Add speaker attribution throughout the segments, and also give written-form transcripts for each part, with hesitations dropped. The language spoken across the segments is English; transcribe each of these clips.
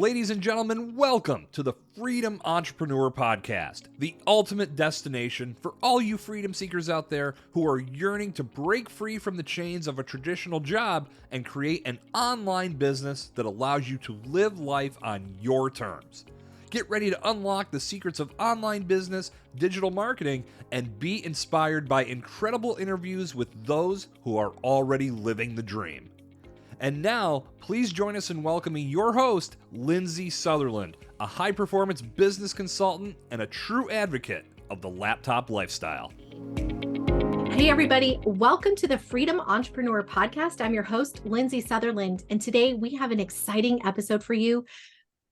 Speaker 1: Ladies and gentlemen, welcome to the Freedom Entrepreneur Podcast, the ultimate destination for all you freedom seekers out there who are yearning to break free from the chains of a traditional job and create an online business that allows you to live life on your terms. Get ready to unlock the secrets of online business, digital marketing, and be inspired by incredible interviews with those who are already living the dream. And now, please join us in welcoming your host, Lindsay Sutherland, a high-performance business consultant and a true advocate of the laptop lifestyle.
Speaker 2: Hey, everybody. Welcome to the Freedom Entrepreneur Podcast. I'm your host, Lindsay Sutherland, and today we have an exciting episode for you.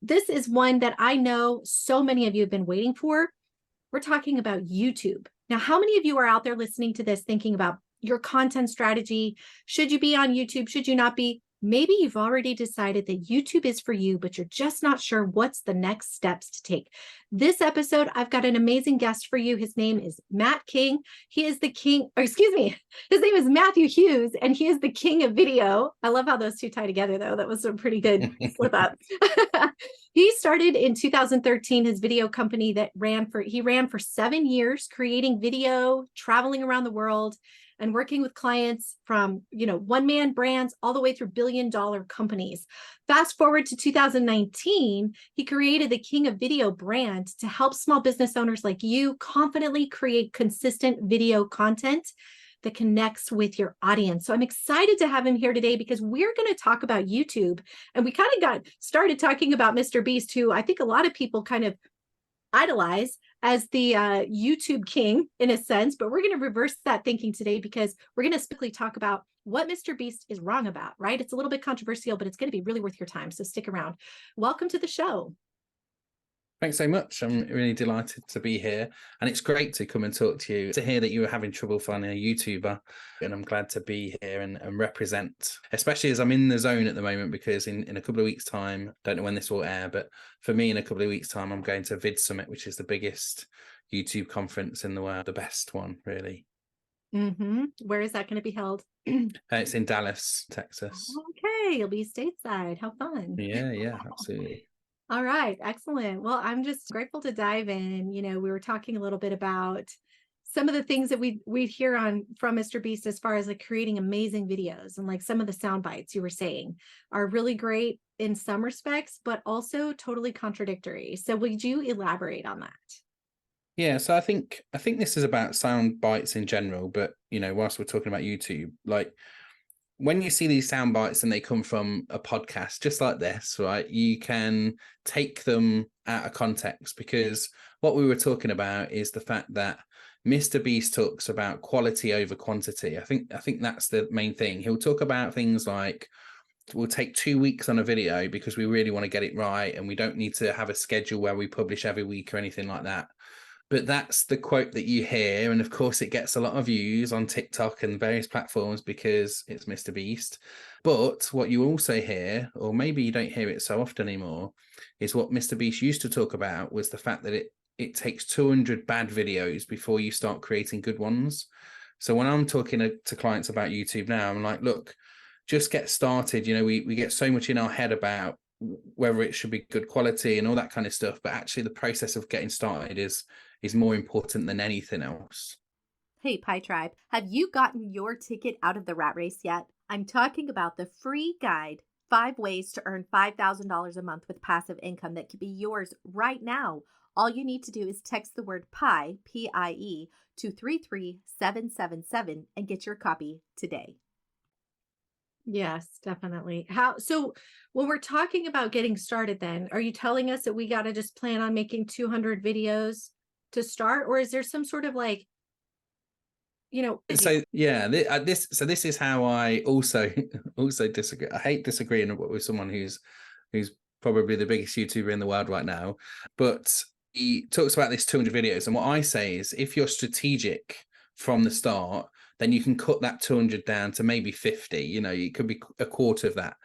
Speaker 2: This is one that I know so many of you have been waiting for. We're talking about YouTube. Now, how many of you are out there listening to this thinking about your content strategy? Should you be on YouTube? Should you not be? Maybe you've already decided that YouTube is for you, but you're just not sure what's the next steps to take. This episode, I've got an amazing guest for you. His name is Matt King. He is the king, his name is Matthew Hughes, and he is the king of video. I love how those two tie together, though. That was a pretty good slip up. He started in 2013 his video company that ran for 7 years, creating video, traveling around the world, and working with clients from, one-man brands all the way through billion-dollar companies. Fast forward to 2019, he created the King of Video brand to help small business owners like you confidently create consistent video content that connects with your audience. So I'm excited to have him here today because we're going to talk about YouTube. And we kind of got started talking about Mr. Beast, who I think a lot of people kind of idolize as the YouTube king in a sense, but we're going to reverse that thinking today because we're going to specifically talk about what Mr. Beast is wrong about, right? It's a little bit controversial, but it's going to be really worth your time. So stick around. Welcome to the show.
Speaker 3: Thanks so much. I'm really delighted to be here. And it's great to come and talk to you, to hear that you were having trouble finding a YouTuber. And I'm glad to be here and represent, especially as I'm in the zone at the moment, because in a couple of weeks' time, don't know when this will air, but for me, in a couple of weeks' time, I'm going to Vid Summit, which is the biggest YouTube conference in the world, the best one, really.
Speaker 2: Mm-hmm. Where is that going to be held?
Speaker 3: It's in Dallas, Texas.
Speaker 2: Okay, you'll be stateside. How fun.
Speaker 3: Yeah, absolutely.
Speaker 2: All right, excellent. Well, I'm just grateful to dive in. We were talking a little bit about some of the things that we hear from Mr. Beast as far as like creating amazing videos, and like some of the sound bites you were saying are really great in some respects, but also totally contradictory. So would you elaborate on that?
Speaker 3: Yeah, so I think this is about sound bites in general, but whilst we're talking about YouTube, like when you see these sound bites and they come from a podcast just like this, right, you can take them out of context, because what we were talking about is the fact that Mr. Beast talks about quality over quantity. I think that's the main thing. He'll talk about things like, we'll take 2 weeks on a video because we really want to get it right, and we don't need to have a schedule where we publish every week or anything like that. But that's the quote that you hear. And of course, it gets a lot of views on TikTok and various platforms because it's Mr. Beast. But what you also hear, or maybe you don't hear it so often anymore, is what Mr. Beast used to talk about was the fact that it takes 200 bad videos before you start creating good ones. So when I'm talking to clients about YouTube now, I'm like, look, just get started. We get so much in our head about whether it should be good quality and all that kind of stuff. But actually, the process of getting started is more important than anything else.
Speaker 4: Hey, Pie Tribe, have you gotten your ticket out of the rat race yet? I'm talking about the free guide, 5 ways to earn $5,000 a month with passive income that could be yours right now. All you need to do is text the word PIE, P-I-E, to 33777 and get your copy today.
Speaker 2: Yes, definitely. So when we're talking about getting started, then are you telling us that we got to just plan on making 200 videos to start, or is there some sort of like,
Speaker 3: So yeah, this is how I also disagree. I hate disagreeing with someone who's probably the biggest YouTuber in the world right now, but he talks about this 200 videos, and what I say is, if you're strategic from the start, then you can cut that 200 down to maybe 50. It could be a quarter of that.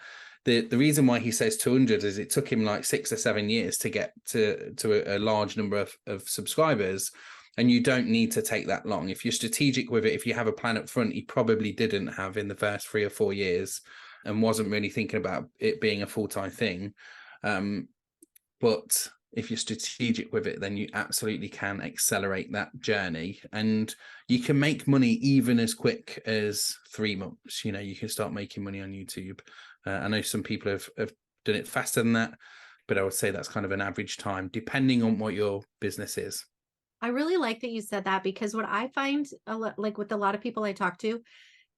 Speaker 3: The reason why he says 200 is it took him like 6 or 7 years to get to a large number of subscribers. And you don't need to take that long. If you're strategic with it, if you have a plan up front, he probably didn't have in the first 3 or 4 years and wasn't really thinking about it being a full-time thing. But if you're strategic with it, then you absolutely can accelerate that journey, and you can make money even as quick as 3 months. You can start making money on YouTube. I know some people have done it faster than that, but I would say that's kind of an average time, depending on what your business is.
Speaker 2: I really like that you said that, because what I find like with a lot of people I talk to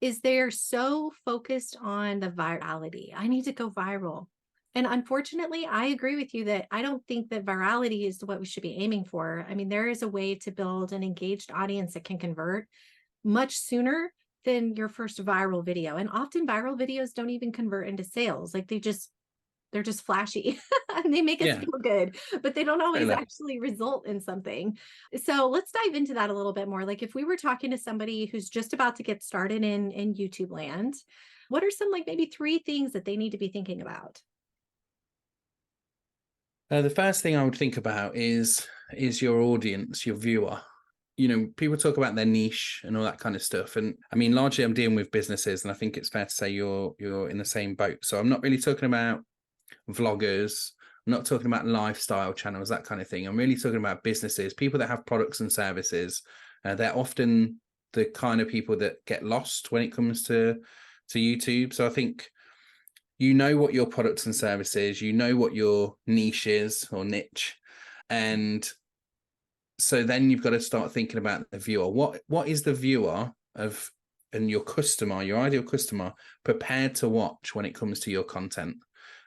Speaker 2: is they're so focused on the virality. I need to go viral. And unfortunately, I agree with you that I don't think that virality is what we should be aiming for. I mean, there is a way to build an engaged audience that can convert much sooner than your first viral video. And often viral videos don't even convert into sales. Like they're just flashy and they make us feel good, but they don't always actually result in something. So let's dive into that a little bit more. Like if we were talking to somebody who's just about to get started in YouTube land, what are some like maybe 3 things that they need to be thinking about?
Speaker 3: The first thing I would think about is your audience, your viewer. People talk about their niche and all that kind of stuff. And I mean, largely I'm dealing with businesses, and I think it's fair to say you're in the same boat. So I'm not really talking about vloggers. I'm not talking about lifestyle channels, that kind of thing. I'm really talking about businesses, people that have products and services. They're often the kind of people that get lost when it comes to YouTube. So I think what your products and services, what your niche is or niche. And so then you've got to start thinking about the viewer. What is the viewer and your customer, your ideal customer, prepared to watch when it comes to your content?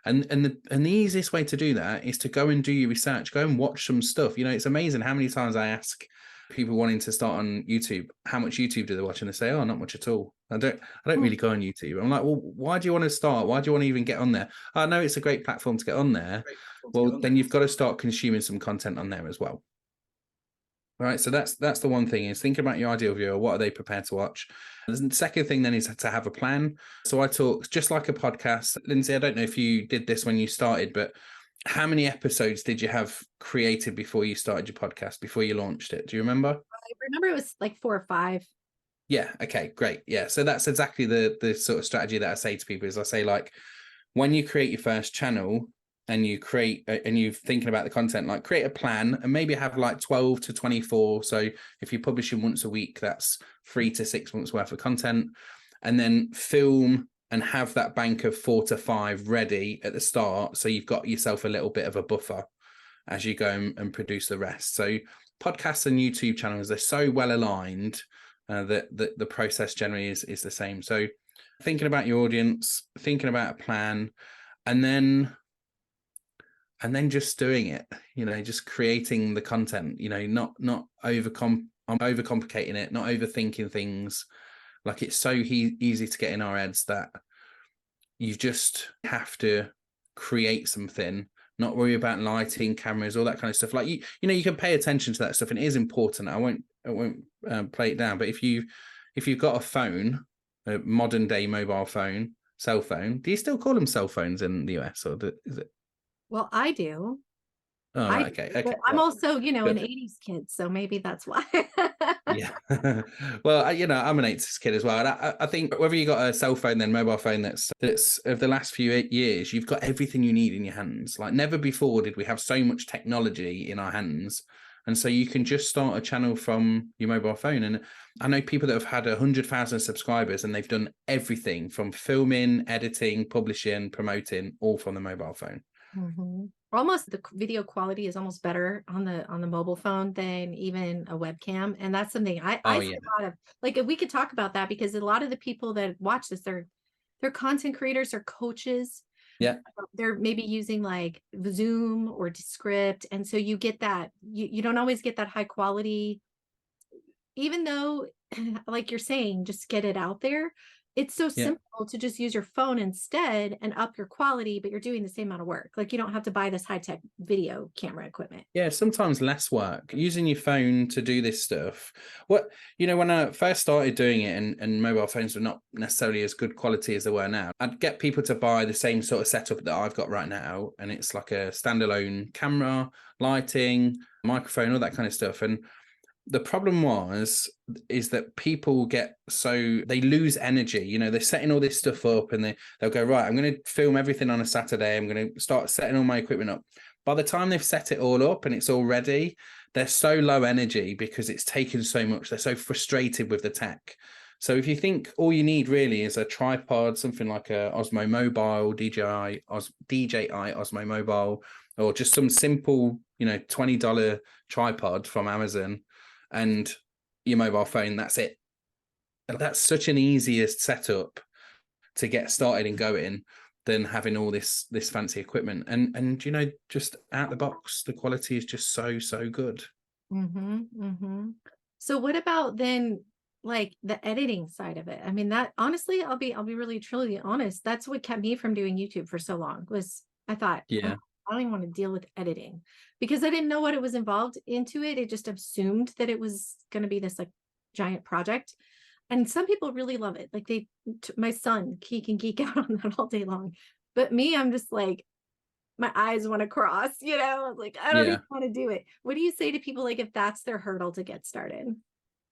Speaker 3: And the easiest way to do that is to go and do your research, go and watch some stuff. It's amazing how many times I ask people wanting to start on YouTube, how much YouTube do they watch? And they say, oh, not much at all. I don't really go on YouTube. I'm like, well, why do you want to start? Why do you want to even get on there? I know it's a great platform to get on there. Well, then you've got to start consuming some content on there as well. Right. So that's the one thing, is thinking about your ideal viewer. What are they prepared to watch? The second thing then is to have a plan. So I talk just like a podcast. Lindsay, I don't know if you did this when you started, but how many episodes did you have created before you started your podcast, before you launched it? Do you remember?
Speaker 2: I remember it was like 4 or 5.
Speaker 3: Yeah. Okay, great. Yeah. So that's exactly the sort of strategy that I say to people, is I say, like, when you create your first channel and you're thinking about the content, like, create a plan and maybe have like 12 to 24. So if you're publishing once a week, that's 3 to 6 months worth of content, and then film and have that bank of 4 to 5 ready at the start. So you've got yourself a little bit of a buffer as you go and produce the rest. So podcasts and YouTube channels, they're so well aligned that the process generally is the same. So thinking about your audience, thinking about a plan, and then just doing it, just creating the content, not overcomplicating it, not overthinking things. Like, it's so easy to get in our heads that you just have to create something, not worry about lighting, cameras, all that kind of stuff. Like, you can pay attention to that stuff, and it is important. I won't play it down. But if you've got a phone, a modern day mobile phone, cell phone, do you still call them cell phones in the US, or is it?
Speaker 2: Well, I do.
Speaker 3: Oh, right, okay.
Speaker 2: But I'm also, an 80s kid, so maybe that's why.
Speaker 3: Yeah. Well, I'm an 80s kid as well. And I think whether you got a cell phone, then mobile phone, that's of the last few years, you've got everything you need in your hands. Like, never before did we have so much technology in our hands. And so you can just start a channel from your mobile phone. And I know people that have had 100,000 subscribers, and they've done everything from filming, editing, publishing, promoting, all from the mobile phone.
Speaker 2: Mm-hmm. Almost the video quality is almost better on the mobile phone than even a webcam. And that's something I see a lot of, like, if we could talk about that, because a lot of the people that watch this, they're content creators, they're coaches.
Speaker 3: Yeah.
Speaker 2: They're maybe using like Zoom or Descript. And so you get that, you don't always get that high quality, even though, like you're saying, just get it out there. It's so simple to just use your phone instead and up your quality, but you're doing the same amount of work. Like, you don't have to buy this high-tech video camera equipment.
Speaker 3: Yeah, sometimes less work using your phone to do this stuff. When I first started doing it, and mobile phones were not necessarily as good quality as they were now, I'd get people to buy the same sort of setup that I've got right now. And it's like a standalone camera, lighting, microphone, all that kind of stuff. And the problem is that people they lose energy. You know, they're setting all this stuff up and they'll go, right, I'm going to film everything on a Saturday. I'm going to start setting all my equipment up. By the time they've set it all up and it's all ready, they're so low energy because it's taken so much. They're so frustrated with the tech. So if you think all you need really is a tripod, something like a Osmo Mobile, DJI Osmo Mobile, or just some simple, $20 tripod from Amazon and your mobile phone, that's it. That's such an easier setup to get started and going than having all this fancy equipment. And just out the box, the quality is just so good.
Speaker 2: So what about then, like the editing side of it? I mean, that honestly, I'll be really truly honest. That's what kept me from doing YouTube for so long. Was I thought,
Speaker 3: yeah,
Speaker 2: I don't even want to deal with editing because I didn't know what it was involved into it. It just assumed that it was going to be this like giant project. And some people really love it. Like my son, he can geek out on that all day long. But me, I'm just like, my eyes want to cross, like, I don't even want to do it. What do you say to people, like, if that's their hurdle to get started?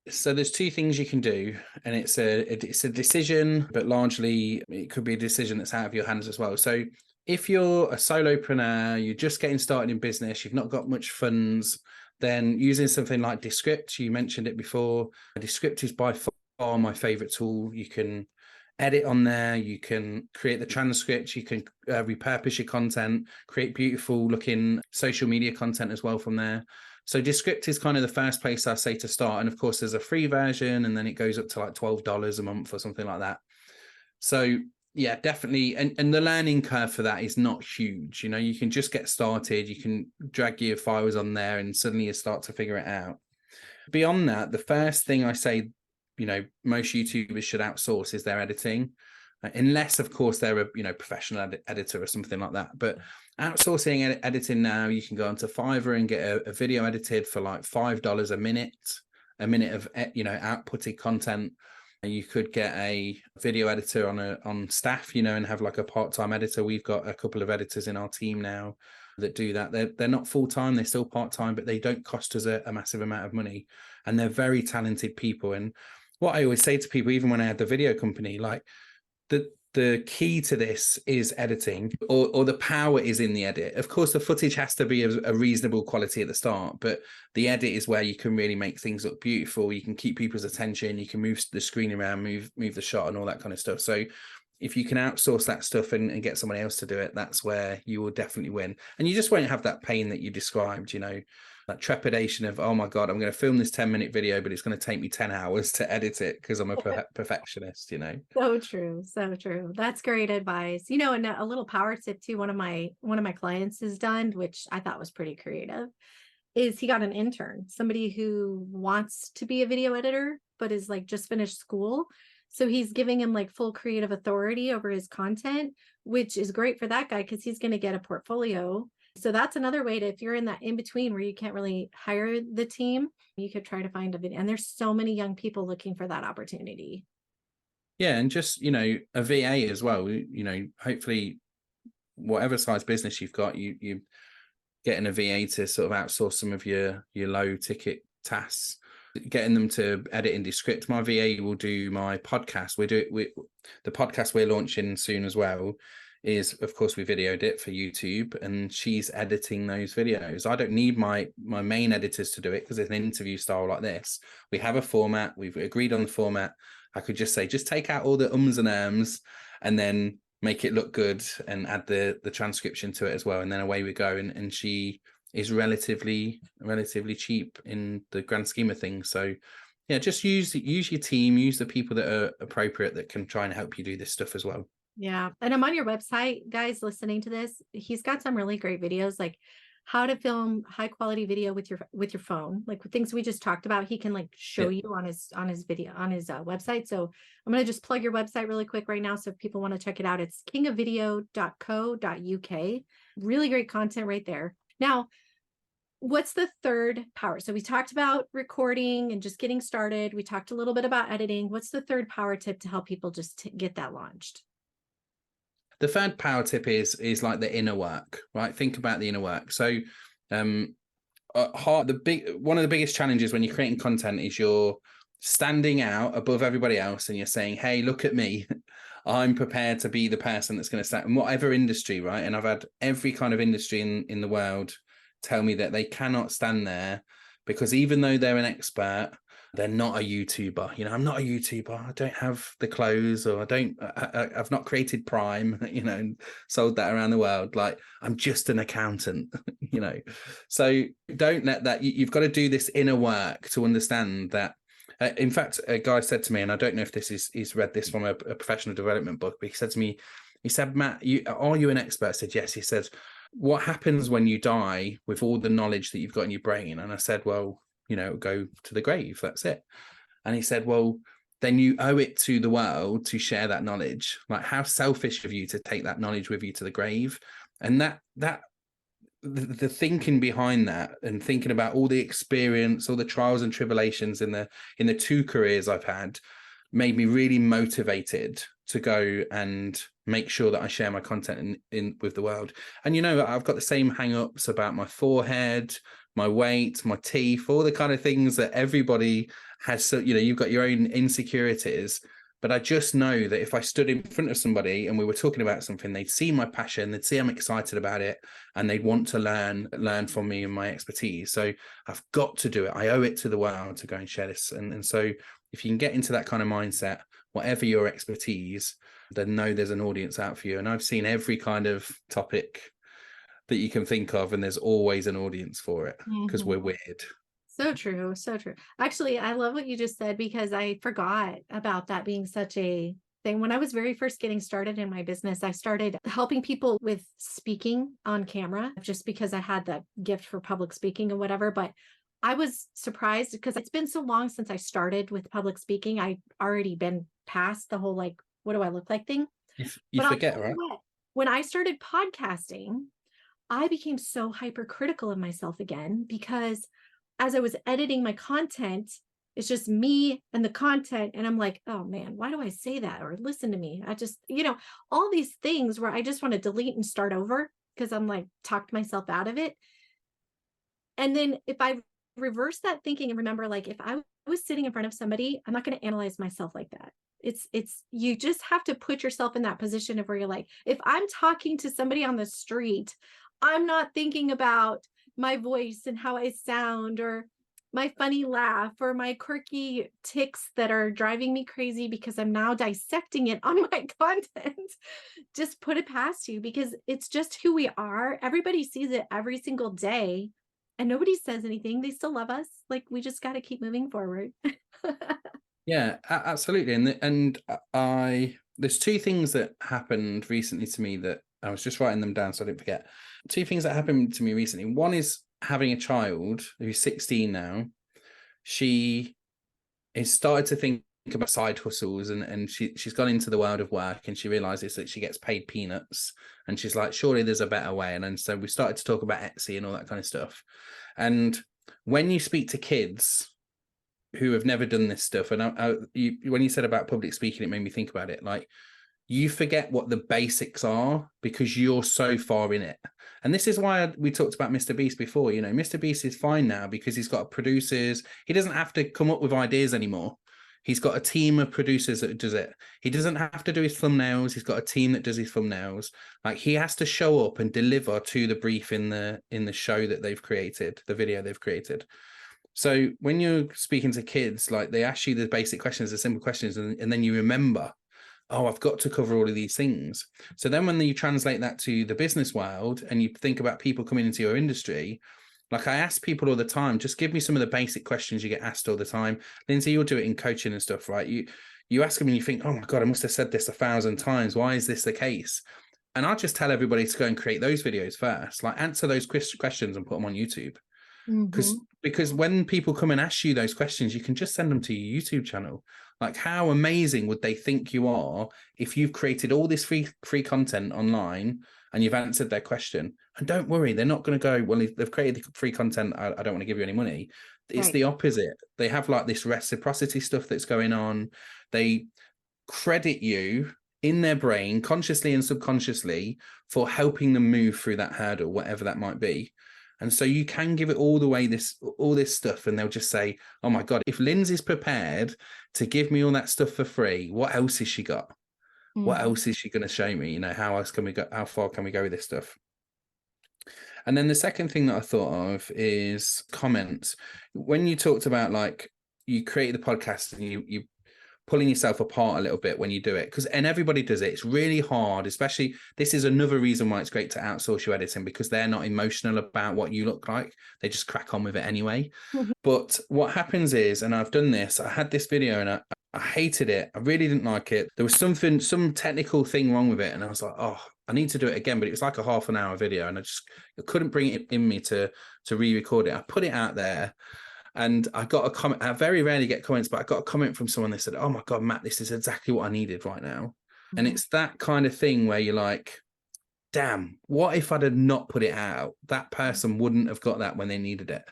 Speaker 3: So there's two things you can do, and it's a decision, but largely it could be a decision that's out of your hands as well. So if you're a solopreneur, you're just getting started in business, you've not got much funds, then using something like Descript, you mentioned it before. Descript is by far my favorite tool. You can edit on there, you can create the transcripts, you can repurpose your content, create beautiful looking social media content as well from there. So Descript is kind of the first place I say to start. And of course, there's a free version, and then it goes up to like $12 a month or something like that. So yeah, definitely. And the learning curve for that is not huge. You can just get started. You can drag your files on there and suddenly you start to figure it out. Beyond that, the first thing I say, most YouTubers should outsource is their editing, unless of course they're a professional editor or something like that. But outsourcing editing now, you can go onto Fiverr and get a video edited for like $5 a minute of outputted content. And you could get a video editor on staff, and have like a part-time editor. We've got a couple of editors in our team now that do that. They're not full-time, they're still part-time, but they don't cost us a massive amount of money, and they're very talented people. And what I always say to people, even when I had the video company, like the key to this is editing, or the power is in the edit. Of course, the footage has to be a reasonable quality at the start, but the edit is where you can really make things look beautiful. You can keep people's attention, you can move the screen around, move the shot and all that kind of stuff. So if you can outsource that stuff and get someone else to do it, that's where you will definitely win. And you just won't have that pain that you described, that trepidation of, oh my God, I'm going to film this 10-minute video, but it's going to take me 10 hours to edit it because I'm a perfectionist,
Speaker 2: So true. So true. That's great advice. And a little power tip too, one of my clients has done, which I thought was pretty creative, is he got an intern, somebody who wants to be a video editor, but is like just finished school. So he's giving him like full creative authority over his content, which is great for that guy because he's going to get a portfolio. So that's another way to, if you're in that in between where you can't really hire the team, you could try to find a video. And there's so many young people looking for that opportunity.
Speaker 3: Yeah. And just, a VA as well, hopefully whatever size business you've got, you getting a VA to sort of outsource some of your low ticket tasks, getting them to edit in Descript. My VA will do my podcast. The podcast we're launching soon as well is, of course, we videoed it for YouTube, and she's editing those videos. I don't need my main editors to do it because it's an interview style like this. We have a format. We've agreed on the format. I could just say, just take out all the ums and ahs and then make it look good and add the transcription to it as well. And then away we go. And she is relatively cheap in the grand scheme of things. So yeah, just use your team, use the people that are appropriate that can try and help you do this stuff as well.
Speaker 2: Yeah. And I'm on your website, guys, listening to this. He's got some really great videos, like how to film high quality video with your phone, like things we just talked about. He can like show you on his video, on his website. So I'm going to just plug your website really quick right now. So if people want to check it out, it's kingofvideo.co.uk. Really great content right there. Now, what's the third power? So we talked about recording and just getting started. We talked a little bit about editing. What's the third power tip to help people just get that launched?
Speaker 3: The third power tip is like the inner work, right? Think about the inner work. So one of the biggest challenges when you're creating content is you're standing out above everybody else and you're saying, hey, look at me. I'm prepared to be the person that's going to stand in whatever industry, right? And I've had every kind of industry in the world tell me that they cannot stand there because even though they're an expert, they're not a YouTuber. I'm not a YouTuber. I don't have the clothes, or I've not created Prime, and sold that around the world. Like, I'm just an accountant, So don't let that, you've got to do this inner work to understand that. In fact, a guy said to me, and I don't know if he's read this from a professional development book, but he said to me, Matt, are you an expert? I said, yes. He said, what happens when you die with all the knowledge that you've got in your brain? And I said, well, go to the grave. That's it. And he said, well, then you owe it to the world to share that knowledge. Like, how selfish of you to take that knowledge with you to the grave. And the thinking behind that, and thinking about all the experience, all the trials and tribulations in the 2 careers I've had, made me really motivated to go and make sure that I share my content in with the world. And I've got the same hang-ups about my forehead, my weight, my teeth, all the kind of things that everybody has. So you've got your own insecurities. But I just know that if I stood in front of somebody and we were talking about something, they'd see my passion, they'd see I'm excited about it, and they'd want to learn from me and my expertise. So I've got to do it. I owe it to the world to go and share this. And so if you can get into that kind of mindset, whatever your expertise, then know there's an audience out for you. And I've seen every kind of topic that you can think of, and there's always an audience for it because we're weird.
Speaker 2: So true. So true. Actually, I love what you just said, because I forgot about that being such a thing. When I was very first getting started in my business, I started helping people with speaking on camera just because I had that gift for public speaking and whatever. But I was surprised because it's been so long since I started with public speaking. I'd already been past the whole, like, what do I look like thing?
Speaker 3: You forget, right?
Speaker 2: When I started podcasting, I became so hypercritical of myself again, because as I was editing my content, it's just me and the content. And I'm like, oh man, why do I say that? Or listen to me. I just, all these things where I just want to delete and start over because I'm like, talked myself out of it. And then if I reverse that thinking and remember, like, if I was sitting in front of somebody, I'm not going to analyze myself like that. It's you just have to put yourself in that position of where you're like, if I'm talking to somebody on the street, I'm not thinking about my voice and how I sound, or my funny laugh, or my quirky tics that are driving me crazy because I'm now dissecting it on my content. Just put it past you, because it's just who we are. Everybody sees it every single day and nobody says anything. They still love us. Like, we just got to keep moving forward.
Speaker 3: Yeah, absolutely. And there's 2 things that happened recently to me that I was just writing them down so I didn't forget. 2 things that happened to me recently. One is having a child who's 16 now. She has started to think about side hustles, and she's gone into the world of work, and she realizes that she gets paid peanuts, and she's like, surely there's a better way. And then so we started to talk about Etsy and all that kind of stuff. And when you speak to kids who have never done this stuff, and when you said about public speaking, it made me think about it. Like, you forget what the basics are because you're so far in it. And this is why we talked about Mr. Beast before. Mr. Beast is fine now because he's got producers. He doesn't have to come up with ideas anymore. He's got a team of producers that does it. He doesn't have to do his thumbnails. He's got a team that does his thumbnails. Like, he has to show up and deliver to the brief in the show that they've created, the video they've created. So when you're speaking to kids, like, they ask you the basic questions, the simple questions, and then you remember, oh, I've got to cover all of these things. So then when you translate that to the business world and you think about people coming into your industry, like, I ask people all the time, just give me some of the basic questions you get asked all the time. Lindsay, you'll do it in coaching and stuff, right? You ask them and you think, oh my God, I must have said this 1,000 times. Why is this the case? And I'll just tell everybody to go and create those videos first, like, answer those questions and put them on YouTube. Because when people come and ask you those questions, you can just send them to your YouTube channel. Like, how amazing would they think you are if you've created all this free content online and you've answered their question? And don't worry, they're not going to go, well, they've created free content, I don't want to give you any money. It's the opposite. They have like this reciprocity stuff that's going on. They credit you in their brain, consciously and subconsciously, for helping them move through that hurdle, whatever that might be. And so you can give it all this stuff, and they'll just say, oh my God, if Lindsay's prepared to give me all that stuff for free, what else has she got? What else is she going to show me? You know, how else can we go? How far can we go with this stuff? And then the second thing that I thought of is comments. When you talked about like you created the podcast and you pulling yourself apart a little bit when you do it, and everybody does it. It's really hard, especially this is another reason why it's great to outsource your editing, because they're not emotional about what you look like. They just crack on with it anyway. But what happens is, and I've done this, I had this video and I hated it. I really didn't like it. There was some technical thing wrong with it. And I was like, oh, I need to do it again. But it was like a half an hour video and I couldn't bring it in me to re-record it. I put it out there. And I got a comment. I very rarely get comments, but I got a comment from someone that said, oh my God, Matt, this is exactly what I needed right now. And it's that kind of thing where you're like, damn, what if I'd have not put it out? That person wouldn't have got that when they needed it.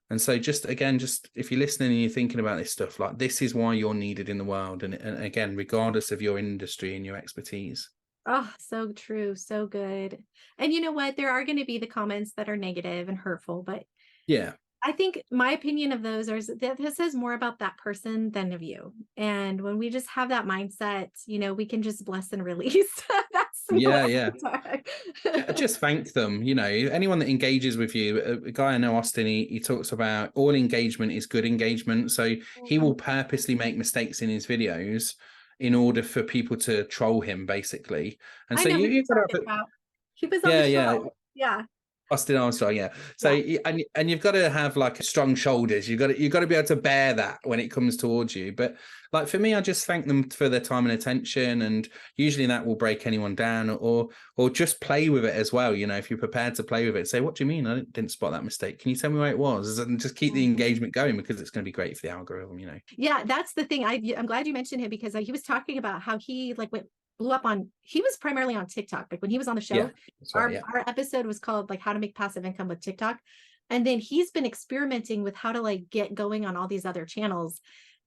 Speaker 3: And so just if you're listening and you're thinking about this stuff, like this is why you're needed in the world. And again, regardless of your industry and your expertise.
Speaker 2: Oh, so true. So good. And you know what? There are going to be the comments that are negative and hurtful, but
Speaker 3: yeah.
Speaker 2: I think my opinion of those is that this says more about that person than of you. And when we just have that mindset, you know, we can just bless and release. That's
Speaker 3: yeah. Just thank them. You know, anyone that engages with you, a guy I know, Austin, he talks about all engagement is good engagement. So he will purposely make mistakes in his videos in order for people to troll him, basically. And so you've got to have
Speaker 2: he was on the show. Yeah.
Speaker 3: Austin Armstrong, yeah. So and you've got to have like strong shoulders. You've got to be able to bear that when it comes towards you. But like for me, I just thank them for their time and attention, and usually that will break anyone down, or just play with it as well. You know, if you're prepared to play with it, say, what do you mean? I didn't spot that mistake. Can you tell me where it was? And just keep the engagement going, because it's going to be great for the algorithm. You know. Yeah,
Speaker 2: that's the thing. I'm glad you mentioned him, because he was talking about how he blew up he was primarily on TikTok. Like when he was on the show, our episode was called like how to make passive income with TikTok. And then he's been experimenting with how to like get going on all these other channels.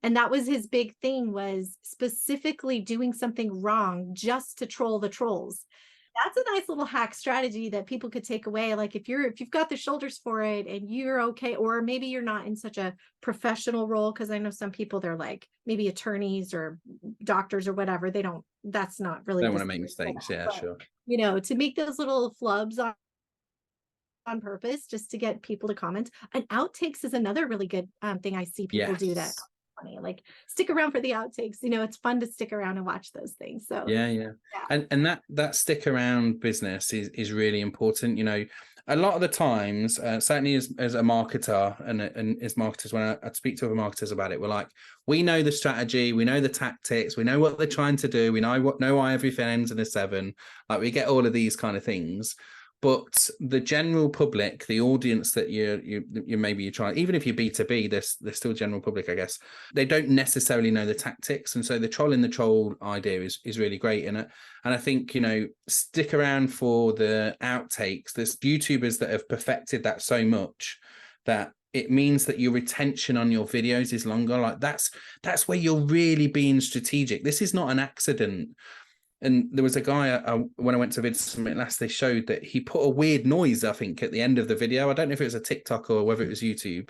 Speaker 2: And that was his big thing, was specifically doing something wrong just to troll the trolls. That's a nice little hack strategy that people could take away. Like if you've got the shoulders for it and you're okay, or maybe you're not in such a professional role, because I know some people, they're like maybe attorneys or doctors or whatever. That's not really.
Speaker 3: They don't want to make mistakes. Yeah, but, sure.
Speaker 2: You know, to make those little flubs on purpose just to get people to comment. And outtakes is another really good thing I see people do that. Like stick around for the outtakes. You know, it's fun to stick around and watch those things. So
Speaker 3: yeah. And that stick around business is really important. You know, a lot of the times, certainly as a marketer and as marketers, when I speak to other marketers about it, we're like, we know the strategy, we know the tactics, we know what they're trying to do, we know why everything ends in a 7. Like we get all of these kind of things. But the general public, the audience that you're trying, even if you're B2B, they're still general public, I guess. They don't necessarily know the tactics, and so the troll idea is really great. And I think, you know, stick around for the outtakes. There's YouTubers that have perfected that so much that it means that your retention on your videos is longer. Like that's where you're really being strategic. This is not an accident. And there was a guy when I went to Vid Summit last, they showed that he put a weird noise, I think, at the end of the video. I don't know if it was a TikTok or whether it was YouTube,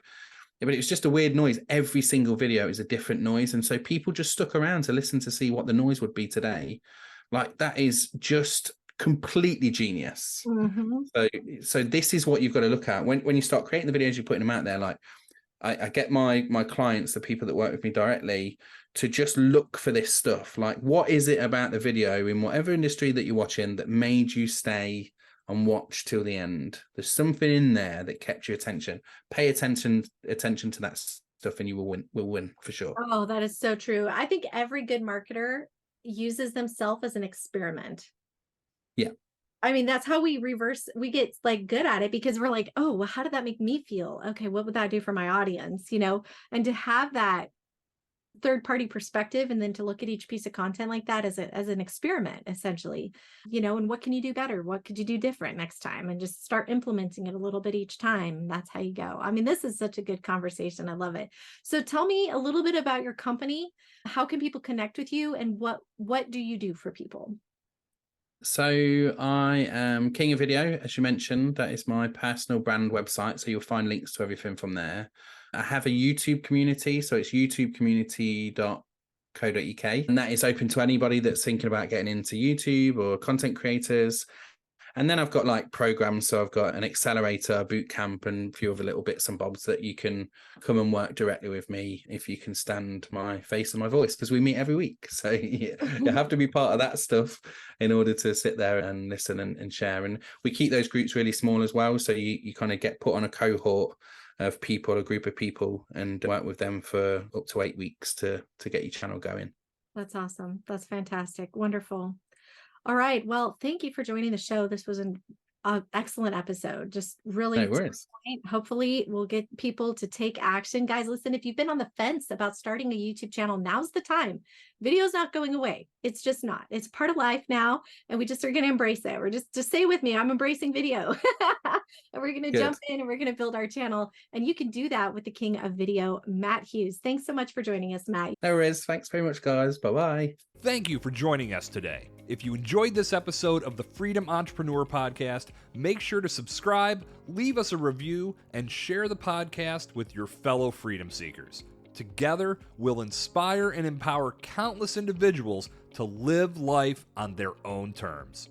Speaker 3: but it was just a weird noise. Every single video is a different noise. And so people just stuck around to listen to see what the noise would be today. Like that is just completely genius. So this is what you've got to look at. When you start creating the videos, you're putting them out there. Like I get my clients, the people that work with me directly, to just look for this stuff. Like, what is it about the video in whatever industry that you're watching that made you stay and watch till the end? There's something in there that kept your attention. Pay attention to that stuff and you will win for sure.
Speaker 2: Oh, that is so true. I think every good marketer uses themselves as an experiment.
Speaker 3: Yeah.
Speaker 2: I mean, that's how we get like good at it, because we're like, oh, well, how did that make me feel? Okay, what would that do for my audience? You know, and to have that third-party perspective, and then to look at each piece of content like that as an experiment, essentially, you know, and what can you do better? What could you do different next time? And just start implementing it a little bit each time. That's how you go. I mean, this is such a good conversation. I love it. So tell me a little bit about your company. How can people connect with you, and what do you do for people?
Speaker 3: So I am King of Video, as you mentioned. That is my personal brand website. So you'll find links to everything from there. I have a YouTube community. So it's youtubecommunity.co.uk. And that is open to anybody that's thinking about getting into YouTube or content creators. And then I've got like programs. So I've got an accelerator, boot camp, and a few other little bits and bobs that you can come and work directly with me if you can stand my face and my voice, because we meet every week. So you have to be part of that stuff in order to sit there and listen and share. And we keep those groups really small as well. So you kind of get put on a cohort of people, a group of people, and work with them for up to 8 weeks to get your channel going.
Speaker 2: That's awesome. That's fantastic. Wonderful. All right. Well, thank you for joining the show. This was an excellent episode. Just really,
Speaker 3: No worries.
Speaker 2: hopefully we'll get people to take action. Guys, listen, if you've been on the fence about starting a YouTube channel, now's the time. Video's not going away. It's just not. It's part of life now, and we just are going to embrace it. We're just say with me, I'm embracing video. And we're going to jump in and we're going to build our channel. And you can do that with the king of video, Matt Hughes. Thanks so much for joining us, Matt.
Speaker 3: No worries. Thanks very much, guys. Bye-bye.
Speaker 1: Thank you for joining us today. If you enjoyed this episode of the Freedom Entrepreneur Podcast, make sure to subscribe, leave us a review, and share the podcast with your fellow freedom seekers. Together, we'll inspire and empower countless individuals to live life on their own terms.